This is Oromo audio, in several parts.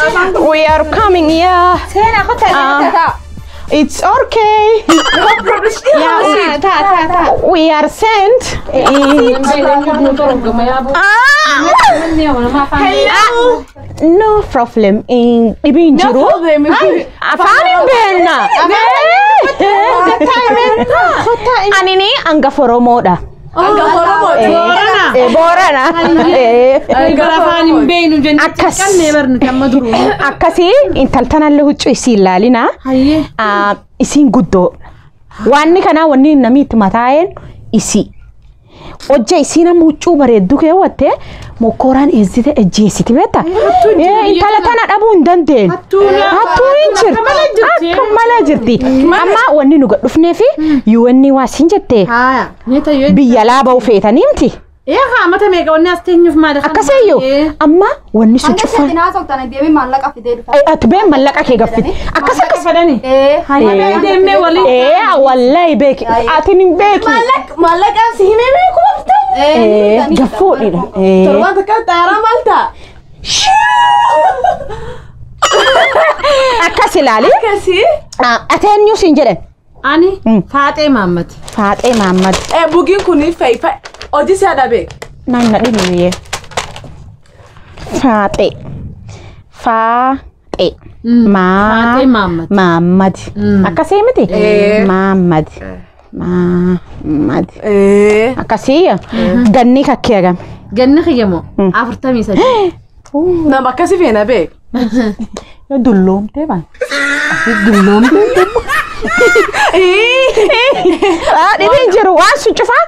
We are coming, yeah. It's okay. We are sent. No problem. Ibin jiru. Afanin benna. Anini anga foromoda. Borana. Akkasi intaltanallee huccuu isii ilaalina. Isiin guddoo. Wanni kana wanni namni itti mataa'een isii. Hojja isiin amma huccuu bareedduu keewwatte mokoraan eezzite ejjeessiti beektaa? Intala tana dhabuu hin dandeenye. Hattuun hin jirti. Akka malee jirti. Amma wanni nu gadhufneefi yuwanni waa siin jettee biyya laaba'u feetanii miti. Mata meeqa wanni as teenyuuf maal akkasayyo amma wanni sun cufa ati bee mallaqa kee gaffiti akkas fadani deemee wali wallahi beeki ati nin beeki mallaqa si himee beeku gaffoodhidha torban takka xaaraa maalta akkas ilaali akkasi ati eenyu siin jedhan ani Faaxee Mahammad bugiin kuni fayfa Odisi ada be. Nang nak dulu ye. Faaxee. Faaxee. Faaxee Mahammad. Akkasii miti? Mahammad. Mahammad. Akkasii ganni kakkee agam. Ganni kiyyamoo 43. Nama akkasii feena be. Dulloomtee baan. Dulloomtee. Dhibeen jiru waan sun cufaa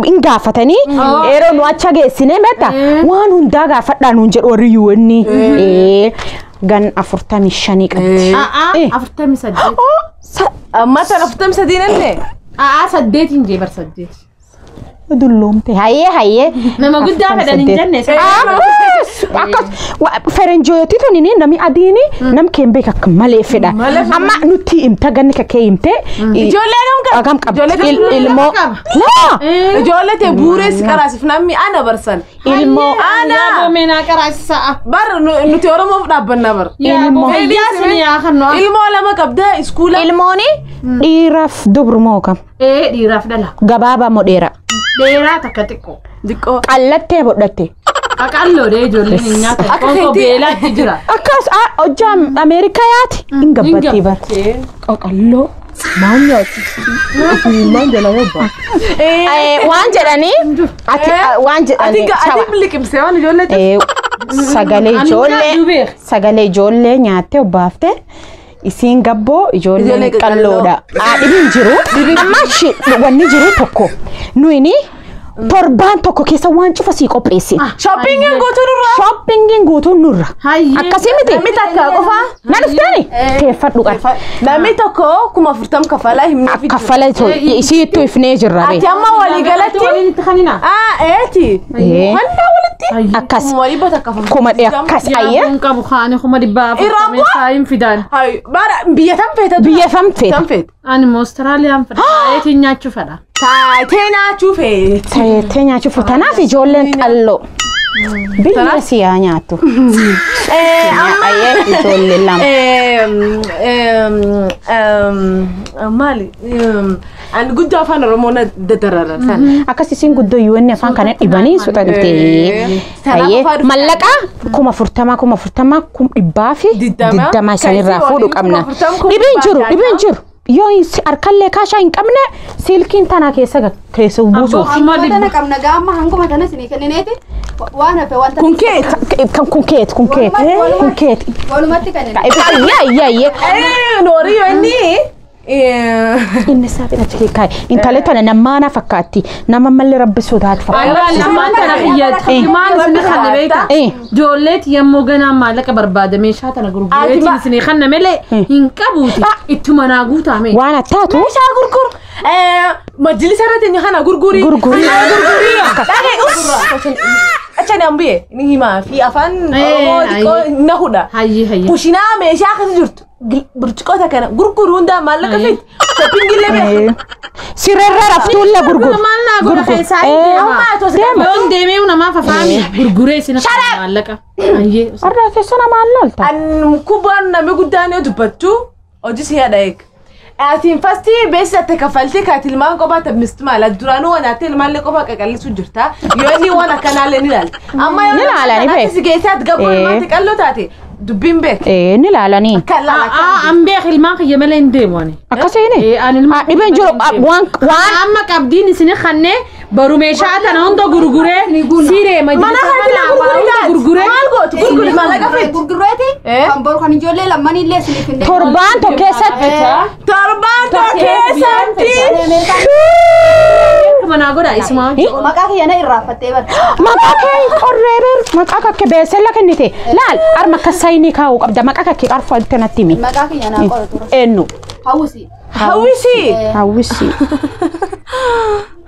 hin gaafatanii yeroo nu acha geessine meta waan hundaa gaafadhaa nuun jedhu warri yuwanni gan 45 qabdi. 48. Amma tan 43 nenne. 8 hin jee bar 8. Dulloomte hayyee nama guddaa fedhan hin jenne akkas ferenjootii tuni nami adiini nam keen beek akka malee fedha amma nuti imta ganni kakkee himte ijoollee agam qabdi ilmoo ijoollee tee buurees qaraasif namni ana barsan ilmoo ana boomena qaraasisa bar nuti oromoof dhaabbanna bar ilmoo lama qabda iskuula ilmooni dhiiraaf dubrumoo kam dhiiraaf dhala gabaabaa moo dheeraa takka xiqqoo qallattee bodhatte Akalloo dee ijoolleen hin nyaatan. Qonkoo beelaatti jira. Akkas hojjaa Ameerikayaati hin gabbatti bar. Qaqalloo maal nyaati? Maal jala yobba? Waan jedhanii waan jedhanii. Ati biliqimsee waan ijoollee sagalee ijoollee nyaattee obbaaftee isiin gabboo ijoolleen qalloodha. Dhibin jiru amma wanni jiru tokko nuyini. Torban tokko keessa waan cufa sii qopheessi. Shoppingin guutuun nurra. Akkasii miti. Namni takka qofa. Na dhuftani? Teeffadhu qaba. Namni tokko 40 kafala himne fiti. Kafala isii ittuu ifnee jirra. Ati amma walii galatti. Eeti. Walla walitti. Akkas. Kuma dhee akkas ayya. Qabu kaane kuma dhibbaa faayin fidaan. Bara biyya tam feeta. Biyya tam feeta. Ani Austraaliyaan fedha. Eetiin nyaachuu fedha. Taatee nyaachuu feeti. Taatee nyaachuu feeti. Tanaaf ijoolleen qalloo. Biyya siyaa nyaattu. Ayyee ijoolleen lama. Maali? Ani guddoo afaan Oromoo na dadararatan. Akkasiin guddoo yuwanni afaan kana dhibanii suuxantee. Ayyee mallaqaa 40,000 1,000 fi 20 sanirraa fuudhu qabna. Dhibeen jiru. Yoo harkallee kaashaa hin qabne silkiin tana keessa buusuuf. Tana qabna gaama hanguma tana sinii kennineeti waan hafe wanta. Kunkeet. Walumatti kanneen. Ayyee. Noorii yoo inni. Inni saafina chikikai intale tana namana fakkaatti nama malli rabbisuu taatu fakkaatti namaan tana iyyatti maan isin khanne beeka joolleet yemmuu ganaa maallaqa barbaada meeshaa tana gurgureetiin isin khanne malee hin qabuuti ittuma naa guutame waan attaatu meeshaa gurgur majlisa irratti kana gurgurii achani ambiye ni hima fi afaan Oromoo nahudha hayyi kushinaa meeshaa kan jirtu burcuqoota kana gurguruun daa maallaqa fit shopping illee sirreerra raftuulla gurgur Maal naa godha keessaa deema. Yoon deemee namaaf afaami gurguree isin maallaqa. Ayyee. arraa keessa namaan lolta an kubaan namni guddaan yoo dubbachuu hojii si yaada eeg. Atiin fasti beeksisa kafaltee kaatilmaan kophaa taphmistu maala duraanuu waan ati ilmaallee kophaa qaqallisu jirta yoo inni waan akkanaallee ni ilaalta. Amma yoo ilaalanii si geessaat gabboo ilmaatti qalloo taate dubbiin beek. ni ilaalanii An beek ilmaan kiyya malee hin deemu ani. akkasiini dhibeen jiru waan Amma qabdiin isin kannee baru meeshaa tana hunda gurguree siree Mana haati gurguree maal gootu gurguri maallaqa feetu. Gurgureeti. Kan boru kan ijoollee lamman illee isiniif hin torbaan tokko keessatti Torbaan tokko keessatti. manaa godha isuma. Maqaa kiyya na irraaffattee bar. maqaa kee qorree bir maqaa kakke beesella kennite laal arma akka sayinii kaa'uu qabda maqaa kakke qarfaalte natti himi Maqaa kiyya naa qoratu. eenyu Hawwisi. Hawwisi. hawwisi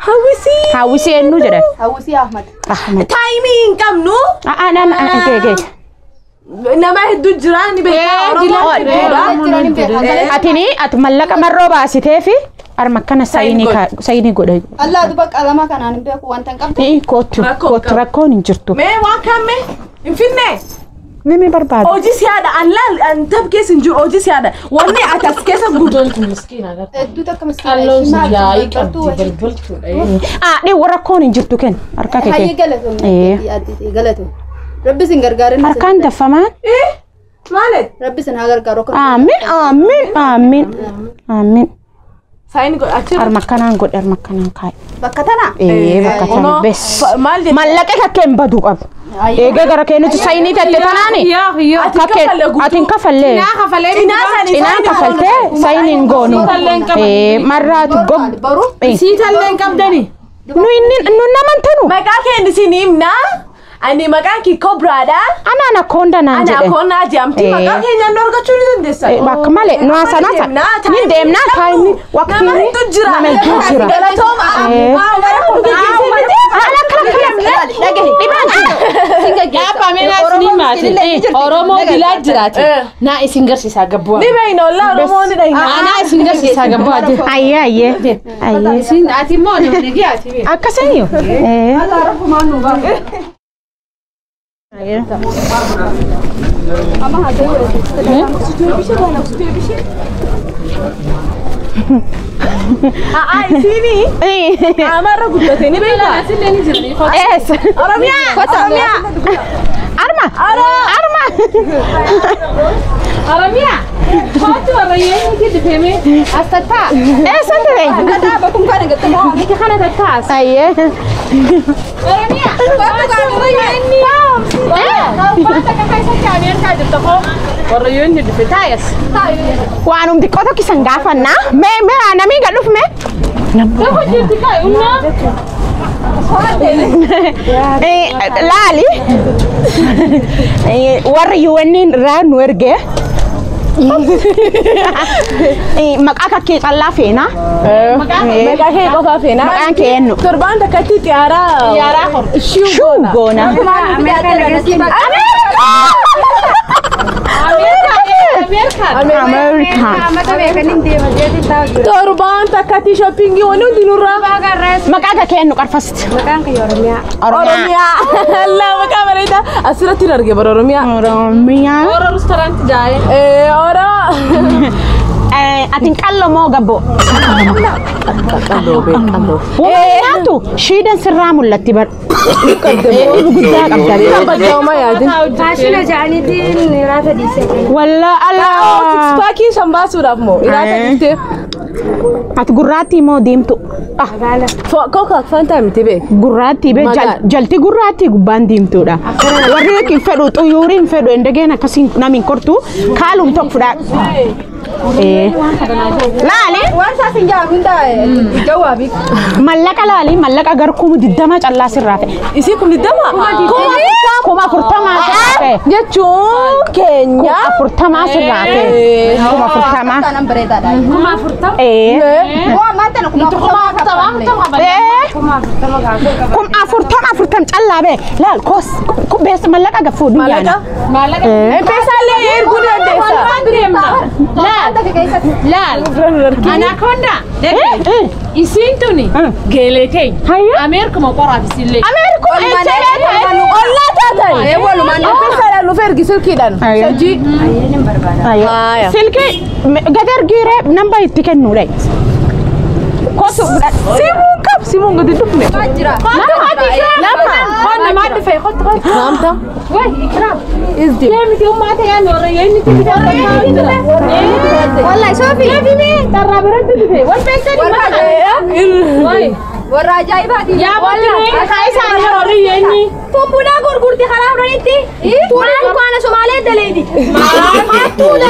Hawwisi. hawwisi eenyu jedhe Hawwisi Ahmad. ahmed Taayimii hin qabnu. gee Nama hedduu jira ni beekaa Oromoo hedduudha. ati mallaqa marroo baasitee fi arma akkana sayinii godhe Allah duba qalama kanaan hin beeku wanta hin qabdu. kootu rakkoon hin jirtu Mee waan kamme hin finne. nimi barbaada Hojii siyaada an tab keessa hin jiru hojii siyaada. Wanni ati as keessa guddoon. Miskiina agarta. Hedduu takka miskiina. Qalloon sun yaa'ii qabdi balbalchuudha. dhii rakkoon hin jirtu kenn harka Hayyee kee galatoon. Galatoon. Rabbi sin gargaarin. harkaan daffamaan Maalet? Rabbi sin haa gargaaru. amiin Saayini achi. arma akkanaan godhe arma akkanaan kaa'e Bakka tana. bakka tana bes Maal jedhe? mallaqa kakkeen baduu qabu eegee gara keenyatti sayinii tatte tanaani atiin kafallee Naa kafalee cinaan kafaltee sayiniin goonu marraatu gog Boru. siitallee qabdani. nu namantanu Maqaa keenya isin himna. Ani maqaan kee Kobraadha. anaan akkoonda naan Ana jedhe koona ajamti maqaa keenya nu argachuu ni dandeessa. bakka malee nu hasanata ni deemnaa taayimni Nama waqtiin hedduu jira. nama hedduu jira Galatooma. Oromoo bilaa jiraati. Naa isin garsiisaa gabbuu. Ni beeyna ollaa Oromoo ni dhahina. Anaa isin garsiisaa gabbuu ati. ayyee Isin ati immoo namni giyaati. akkasayyo Amma haa Isini. Amarra guddate ni beeyna. es Oromiyaa. arma Oromiyaa. Kootu babayyee ni kidifeme. Astataa. eessatti beeyna Kata bakkum kana gattamoo. Miki kana tattaas. ayyee Oromiyaa. Kootu babayyee ni. Kootu kakaysa kaaneen kaa jirta koo. Warrayyoo ni dife taayas. waanum xiqqoo tokkisan gaafannaa mee namii gad dhufme Tokko jirti kaa unnaa. laali warri UN irraa nu erge maqaa kakkee callaa feena Maqaa kee qofaa feena. maqaan kee eenyu Torbaan takkatti xiyaaraa shuu goona Amerikaan Mata beekanin deema jeetiin taa'u. Torbaan takkatti shoppingii wani hundi nurraa. maqaa kakkee eenyu qarfasti Maqaan kiyya Oromiyaa. Oromiyaa. Allah maqaa bareeda. Asirratti hin arge bara Oromiyaa. Oromiyaa Ora restauranti jaayee. Oro. atin qallo moo gabbo nyaatu shiidan sirraa mul'atti bar guddaa qabda Kabajjauma yaadin. Faashina jaaniitiin niraata dhiisee. walla allah Paakii shan baasuudhaaf moo iraata dhiiftee. ati gurraattii moo diimtu Kookaa fantaa miti bee. gurraattii bee jalti gurraattii gubbaan diimtuudha warri hin fedhu xuyuurii hin fedhu endegeen akkasiin namiin kortu kaalum tokko fudhaa laali Waan isaas hin jaabu hin taa'e. Jawaabi. mallaqa laali mallaqa garkumu 20 callaa sirraa ta'e Isii kun diddama. kuma 40 sirraa ta'e Jechuun keenya. 40 sirraa ta'e kuma 40 Kanan bareedaadha. Kuma furtam. Waa maanta na kuma kum 40 callaa bee laal kos bees mallaqa gaffuu dunyaana Maallaqa. Peesaalee erguu dandeessa. Bireemna. Maanta keessa laal anaconda isiin tuni geeletee ameerikuma qoraafisiillee silki gadar giire namba itti kennuudha kosu simuun gadi dhufne nama dhufee namta izdi keemiti ummaata yaa noorayeenni wallahi sofi tarraa biratti dhufee wal beektanii warra ajaa'ibaati yaa boollee kaayisaan noorayeenni tumbuna gurgurti karaa fudhanitti tuunaan kwaana somaalee daleedi tuuna